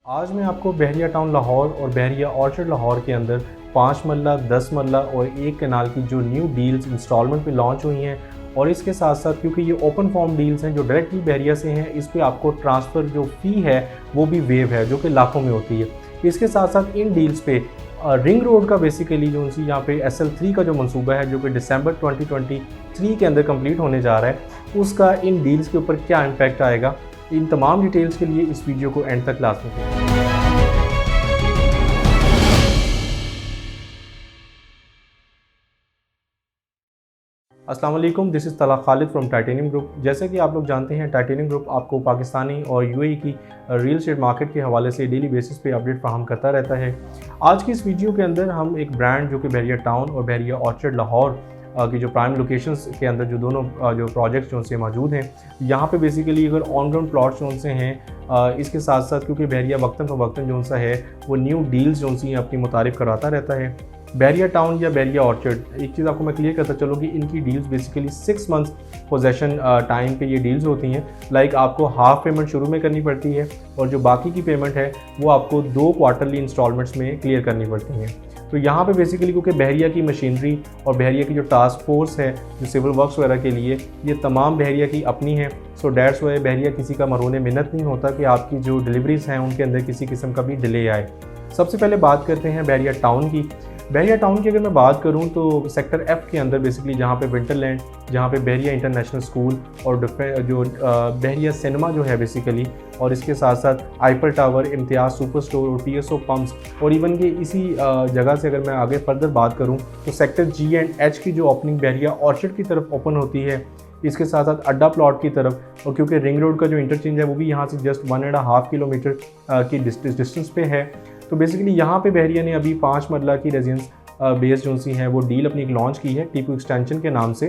आज मैं आपको बहरिया टाउन लाहौर और बहरिया ऑर्चर्ड लाहौर के अंदर 5 मरला, 10 मरला और 1 कनाल की जो न्यू डील्स इंस्टॉलमेंट पे लॉन्च हुई हैं और इसके साथ साथ क्योंकि ये ओपन फॉर्म डील्स हैं जो डायरेक्टली बहरिया से हैं, इस पे आपको ट्रांसफ़र जो फ़ी है वो भी वेव है जो कि लाखों में होती है। इसके साथ साथ इन डील्स पे रिंग रोड का बेसिकली जो उनसी यहाँ पे SL3 का जो मंसूबा है जो कि दिसंबर 2023 के अंदर कंप्लीट होने जा रहा है, उसका इन डील्स के ऊपर क्या इम्पैक्ट आएगा, इन तमाम डिटेल्स के लिए इस वीडियो को एंड तक लाजमी करें। अस्सलाम वालेकुम, दिस इज़ तला खालिद फ्रॉम टाइटेनियम ग्रुप। जैसे कि आप लोग जानते हैं, टाइटेनियम ग्रुप आपको पाकिस्तानी और यूएई की रियल एस्टेट मार्केट के हवाले से डेली बेसिस पे अपडेट फराहम करता रहता है। आज की इस वीडियो के अंदर हम एक ब्रांड जो कि बहरिया टाउन और बहरिया ऑर्चर्ड लाहौर की जो प्राइम लोकेशंस के अंदर जो दोनों जो प्रोजेक्ट्स जो से मौजूद हैं, यहाँ पे बेसिकली अगर ऑन ग्राउंड प्लॉट्स जो से हैं, इसके साथ साथ क्योंकि बहरिया वक्तन फ़वक्तन जो सा है वो न्यू डील्स जो सी अपनी मुतारिफ कराता रहता है। बहरिया टाउन या बहरिया ऑर्चर्ड, एक चीज़ आपको मैं क्लियर करता चलूँ कि इनकी deals basically 6 months possession time पे ये डील्स होती हैं। लाइक आपको हाफ पेमेंट शुरू में करनी पड़ती है और जो बाकी की पेमेंट है वो आपको 2 क्वार्टरली इंस्टॉलमेंट्स में क्लियर करनी पड़ती हैं। तो यहाँ पे बेसिकली क्योंकि बहरिया की मशीनरी और बहरिया की जो टास्क फोर्स है जो सिविल वर्क्स वगैरह के लिए, ये तमाम बहरिया की अपनी है। सो डैट्स वाई बहरिया किसी का मरोने मिन्नत नहीं होता कि आपकी जो डिलीवरीज़ हैं उनके अंदर किसी किस्म का भी डिले आए। सबसे पहले बात करते हैं बहरिया टाउन की। बहरिया टाउन की अगर मैं बात करूं तो सेक्टर F के अंदर बेसिकली जहां पे विंटरलैंड, जहां पे बहरिया इंटरनेशनल स्कूल और जो बहरिया सिनेमा जो है बेसिकली, और इसके साथ साथ आइपर टावर, इम्तियाज़ सुपर स्टोर और PSO पम्प्स, और इवन के इसी जगह से अगर मैं आगे फर्दर बात करूं तो सेक्टर G एंड H की जो ओपनिंग बहरिया ऑर्चर्ड की तरफ ओपन होती है, इसके साथ साथ अड्डा प्लॉट की तरफ, और क्योंकि रिंग रोड का जो इंटरचेंज है वो भी यहाँ से जस्ट 1.5 किलोमीटर की डिस्टेंस पे है। तो बेसिकली यहाँ पे बहरिया ने अभी 5 मरला की रेजिडेंस बेस जो सी है वो डील अपनी एक लॉन्च की है टीपू एक्सटेंशन के नाम से।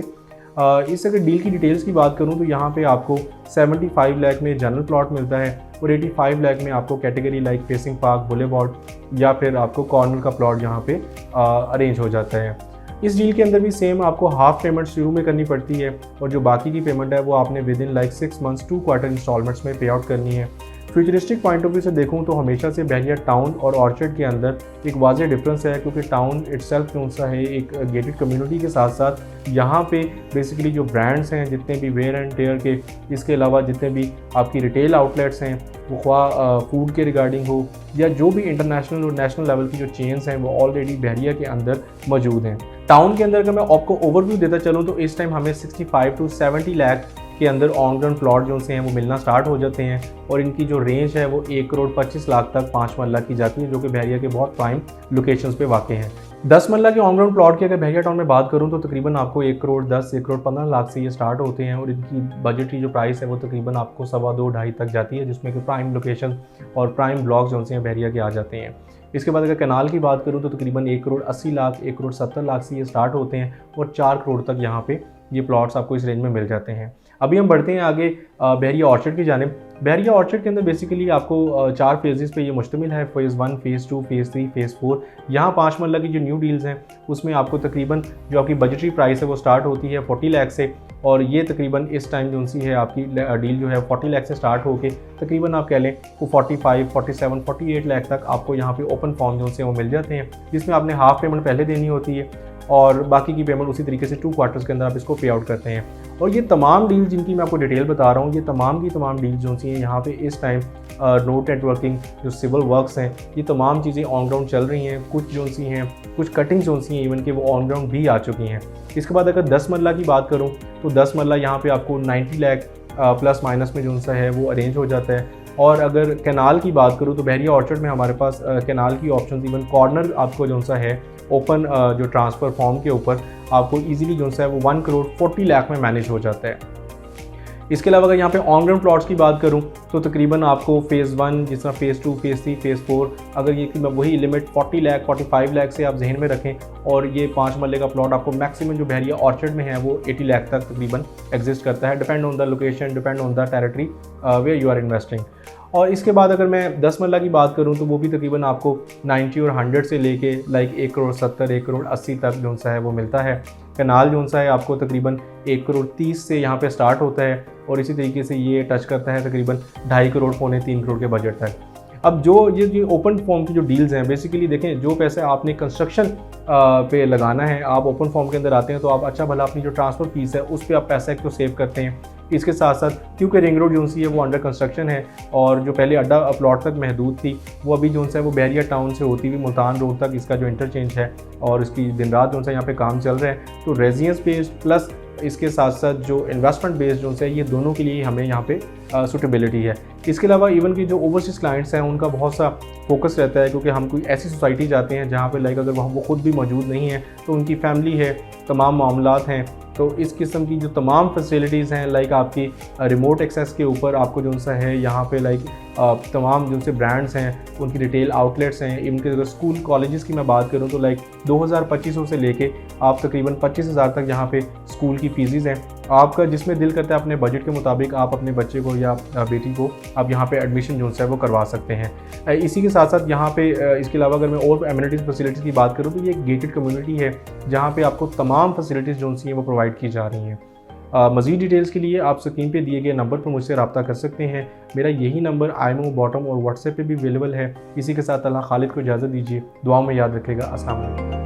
इस अगर डील की डिटेल्स की बात करूँ तो यहाँ पे आपको 75 लाख में जनरल प्लॉट मिलता है और 85 लाख में आपको category like facing park, boulevard या फिर आपको कॉर्नर का प्लॉट यहाँ पे अरेंज हो जाता है। इस डील के अंदर भी सेम आपको हाफ पेमेंट शुरू में करनी पड़ती है और जो बाकी की पेमेंट है वो आपने within like 6 months 2 quarter installments में पे आउट करनी है। फ्यूचरिस्टिक पॉइंट ऑफ व्यू से देखूं तो हमेशा से बहरिया टाउन और ऑर्चर्ड के अंदर एक वाज़ेह डिफरेंस है, क्योंकि टाउन इटसेल्फ कौन सा है एक गेटेड कम्युनिटी के साथ साथ यहाँ पे बेसिकली जो ब्रांड्स हैं जितने भी वेयर एंड टेयर के, इसके अलावा जितने भी आपकी रिटेल आउटलेट्स हैं वो ख्वाह फूड के रिगार्डिंग हो या जो भी इंटरनेशनल और नेशनल लेवल की जो चेन्स हैं वो ऑलरेडी बहरिया के अंदर मौजूद हैं। टाउन के अंदर अगर मैं आपको ओवरव्यू देता चलूँ तो इस टाइम हमें 65 to 70 लाख के अंदर ऑन ग्राउंड प्लॉट जो से हैं वो मिलना स्टार्ट हो जाते हैं और इनकी जो रेंज है वो 1 करोड़ 25 लाख तक 5 मरला की जाती है, जो कि बहरिया के बहुत प्राइम लोकेशंस पे वाक़ हैं। 10 मरला के ऑन ग्राउंड प्लॉट की अगर बहरिया टाउन में बात करूं तो तकरीबन आपको 1 करोड़ 10, 1 करोड़ 15 लाख से ये स्टार्ट होते हैं और इनकी बजटरी जो प्राइस है वो तकरीबन आपको 2.25 तक जाती है, जिसमें कि प्राइम लोकेशन और प्राइम ब्लॉक्स जो हैं बहरिया के आ जाते हैं। इसके बाद अगर कनाल की बात करूँ तो तकरीबन 1 करोड़ 80 लाख, 1 करोड़ 70 लाख से ये स्टार्ट होते हैं और 4 करोड़ तक यहाँ पे ये प्लॉट्स आपको इस रेंज में मिल जाते हैं। अभी हम बढ़ते हैं आगे बहरिया ऑर्चर्ड की जानिब। बहरिया ऑर्चर्ड के अंदर बेसिकली आपको 4 फेजेस पे ये मुश्तमिल है, फेज़ 1, फेज़ 2, फेज़ 3, फेज़ 4। यहाँ 5 मरला की जो न्यू डील्स हैं उसमें आपको तकरीबन जो आपकी बजटरी प्राइस है वो स्टार्ट होती है 40 लाख से, और ये तकरीबन इस टाइम जो सी है आपकी डील जो है 40 लाख से स्टार्ट होकर तकरीबन आप कह लें वो 45, 47, 48 लाख तक आपको यहाँ पे ओपन फॉर्म जो से वो मिल जाते हैं, जिसमें आपने हाफ पेमेंट पहले देनी होती है और बाकी की पेमेंट उसी तरीके से 2 क्वार्टर्स के अंदर आप इसको पे आउट करते हैं। और ये तमाम डील जिनकी मैं आपको डिटेल बता रहा हूँ, ये तमाम की तमाम डील जो सी हैं यहाँ पे इस टाइम रोड नेटवर्किंग, जो सिविल वर्क्स हैं, ये तमाम चीज़ें ऑन ग्राउंड चल रही हैं। कुछ जो सी हैं, कुछ कटिंग जो सी हैं इवन कि वो ऑन ग्राउंड भी आ चुकी हैं। इसके बाद अगर 10 मरला की बात करूँ तो 10 मरला यहाँ पे आपको 90 लाख प्लस माइनस में जो सा है वो अरेंज हो जाता है। और अगर कैनाल की बात करूँ तो बहरिया ऑर्चर्ड में हमारे पास कैनाल की ऑप्शन, इवन कॉर्नर आपको जो सा है ओपन जो ट्रांसफ़र फॉर्म के ऊपर आपको इजीली जो सा है वो 1 करोड़ 40 लाख में मैनेज हो जाता है। इसके अलावा अगर यहाँ पे ऑन ग्राउंड प्लॉट्स की बात करूँ तो तकरीबन आपको फेज़ 1, जिस तरह फेज़ 2, फेज़ 3, फेज़ 4, अगर ये वही लिमिट 40 लाख 45 लाख से आप जहन में रखें और ये 5 मरले का प्लॉट आपको मैक्सिमम जो बहरिया ऑर्चर्ड में है वो 80 लाख तक तकरीबन एग्जिस्ट करता है, depend on the location, depend on the territory where you are investing. और इसके बाद अगर मैं 10 मरला की बात करूं तो वो भी तकरीबन आपको 90 और 100 से लेके लाइक 1 करोड़ 70, 1 करोड़ 80 तक जो सा है वो मिलता है। कनाल जो सा है आपको तकरीबन 1 करोड़ 30 से यहाँ पे स्टार्ट होता है और इसी तरीके से ये टच करता है तकरीबन 2.5 करोड़, 2.25 करोड़ के बजट तक। अब जो ये ओपन फॉर्म की जो डील्स हैं, बेसिकली देखें, जो पैसे आपने कंस्ट्रक्शन पे लगाना है, आप ओपन फॉर्म के अंदर आते हैं तो आप अच्छा भला अपनी जो ट्रांसफ़र फीस है उस पर आप पैसा एक तो सेव करते हैं। इसके साथ साथ क्योंकि रिंग रोड जो सी है वो अंडर कंस्ट्रक्शन है और जो पहले अड्डा प्लॉट तक महदूद थी वो अभी जो है वो बैरिया टाउन से होती हुई मुल्तान रोड तक इसका जो इंटरचेंज है और इसकी दिन रात जो है यहाँ पे काम चल रहा है। तो रेजिडेंस बेस्ड प्लस इसके साथ साथ जो इन्वेस्टमेंट बेस्ड जो है ये दोनों के लिए हमें यहाँ पे सूटेबिलिटी है। इसके अलावा इवन की जो ओवरसीज़ क्लाइंट्स हैं उनका बहुत सा फोकस रहता है, क्योंकि हम कोई ऐसी सोसाइटी जाते हैं जहाँ पे लाइक अगर वो खुद भी मौजूद नहीं है तो उनकी फैमिली है, तमाम मामलात हैं, तो इस किस्म की जो तमाम फैसिलिटीज़ हैं लाइक आपकी रिमोट एक्सेस के ऊपर आपको जो सा है यहाँ पे लाइक तमाम जो से ब्रांड्स हैं उनकी रिटेल आउटलेट्स हैं। इनके अगर स्कूल कॉलेजेस की मैं बात करूँ तो लाइक 2200 से लेके आप तकरीबन 25,000 तक यहाँ पे स्कूल की फ़ीसेस हैं। आपका जिसमें दिल करता है अपने बजट के मुताबिक आप अपने बच्चे को या बेटी को आप यहाँ पे एडमिशन जो है वो करवा सकते हैं। इसी के साथ साथ यहाँ पे इसके अलावा अगर मैं और एमिनिटीज़ फैसिलिटीज़ की बात करूँ तो ये एक गेटेड कम्युनिटी है जहाँ पे आपको तमाम फैसिलिटीज़ जो सी हैं वो प्रोवाइड की जा रही हैं। मज़ीद डिटेल्स के लिए आप स्क्रीन पे दिए गए नंबर पर मुझसे रब्ता कर सकते हैं। मेरा यही नंबर IMO बॉटम और व्हाट्सएप पे भी अवेलेबल है। इसी के साथ अल्लाह खालिद को इजाज़त दीजिए, दुआ में याद रखेगा। अस्सलाम वालेकुम।